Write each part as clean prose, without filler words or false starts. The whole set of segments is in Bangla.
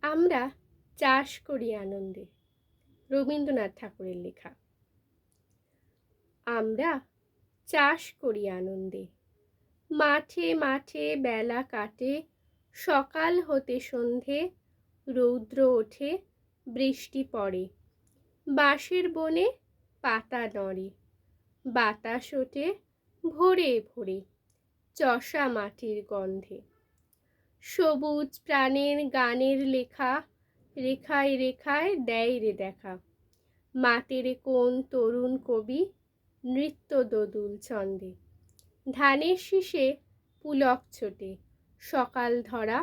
আমরা চাষ করি আনন্দে, রবীন্দ্রনাথ ঠাকুরের লেখা। আমরা চাষ করি আনন্দে, মাঠে মাঠে বেলা কাটে, সকাল হতে সন্ধে, রৌদ্র ওঠে, বৃষ্টি পড়ে, বাঁশের বনে পাতা নড়ে, বাতাস ওঠে ভোরে ভোরে, চষা মাটির গন্ধে। সবুজ প্রাণের গানের লেখা, রেখায় রেখায় দেয় রে দেখা, মাতেরে কোন তরুণ কবি, নৃত্য দোদুল ছন্দে। ধানের শীষে পুলক ছোটে, সকাল ধরা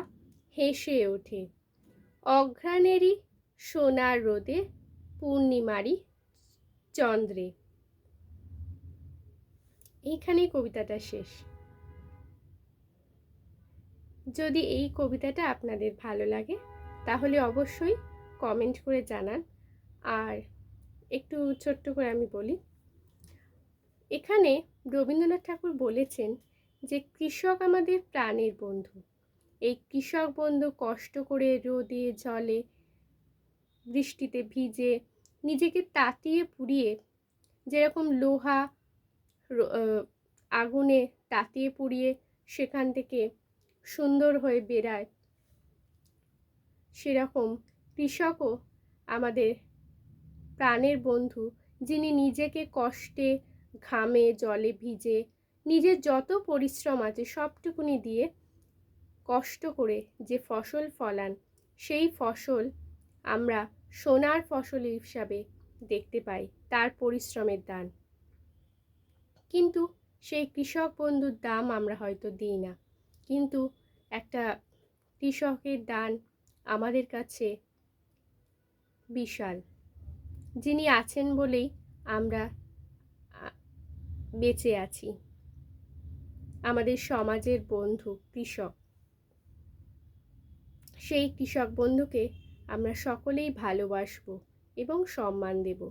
হেসে ওঠে, অঘ্রাণেরই সোনার রোদে, পূর্ণিমারি চন্দ্রে। এইখানেই কবিতাটা শেষ। যদি এই কবিতাটা আপনাদের ভালো লাগে তাহলে অবশ্যই কমেন্ট করে জানান। আর একটু ছোট্ট করে আমি বলি, এখানে রবীন্দ্রনাথ ঠাকুর বলেছেন যে কৃষক আমাদের প্রাণের বন্ধু। এই কৃষক বন্ধু কষ্ট করে রোদে জলে বৃষ্টিতে ভিজে নিজেকে তাতিয়ে পুড়িয়ে, যেরকম লোহা আগুনে তাতিয়ে পুড়িয়ে সেখান থেকে সুন্দর হয়ে বেরায়, সেরকম কৃষকও আমাদের প্রাণের বন্ধু, যিনি নিজেকে কষ্টে ঘামে জলে ভিজে নিজের যত পরিশ্রম আছে সবটুকুনি দিয়ে কষ্ট করে যে ফসল ফলান, সেই ফসল আমরা সোনার ফসল হিসাবে দেখতে পাই, তার পরিশ্রমের দান। কিন্তু সেই কৃষক বন্ধুর দাম আমরা হয়তো দিই না, কিন্তু একটা কৃষকের দান আমাদের কাছে বিশাল। যিনি আছেন বলেই আমরা বেঁচে আছি, আমাদের সমাজের বন্ধু কৃষক। সেই কৃষক বন্ধুকে আমরা সকলেই ভালোবাসবো এবং সম্মান দেব।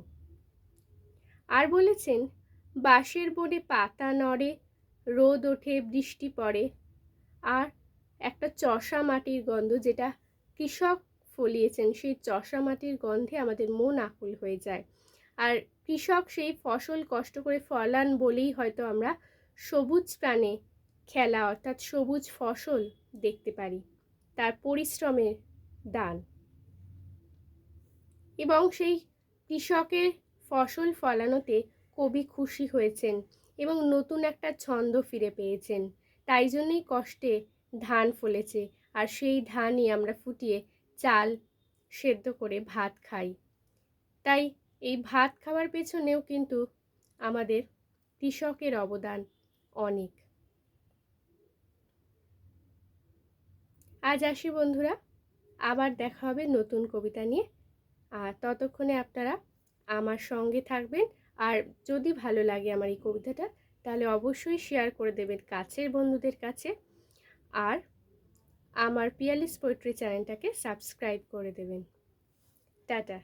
আর বলেছেন, বাঁশের বনে পাতা নড়ে, রোদ ওঠে বৃষ্টি পড়ে, আর একটা চষা মাটির গন্ধ, যেটা কৃষক ফলিয়েছেন, সেই চষা মাটির গন্ধে আমাদের মন আকুল হয়ে যায়। আর কৃষক সেই ফসল কষ্ট করে ফলান বলেই হয়তো আমরা সবুজ প্রাণে খেলা অর্থাৎ সবুজ ফসল দেখতে পারি, তার পরিশ্রমের দান। এবং সেই কৃষকের ফসল ফলানোতে কবি খুশি হয়েছেন এবং নতুন একটা ছন্দ ফিরে পেয়েছেন। তাই জন্যই কষ্টে ধান ফলেছে, আর সেই ধানই আমরা ফুটিয়ে চাল সেদ্ধ করে ভাত খাই। তাই এই ভাত খাওয়ার পেছনেও কিন্তু আমাদের কৃষকের অবদান অনেক। আজ আসি বন্ধুরা, আবার দেখা হবে নতুন কবিতা নিয়ে। আর ততক্ষণে আপনারা আমার সঙ্গে থাকবেন। আর যদি ভালো লাগে আমার এই কবিতাটা, তাহলে অবশ্যই শেয়ার করে দেবেন কাছের বন্ধুদের কাছে। আর আমার পিয়ালিস পোয়েট্রি চ্যানেলটাকে সাবস্ক্রাইব করে দেবেন। টাটা।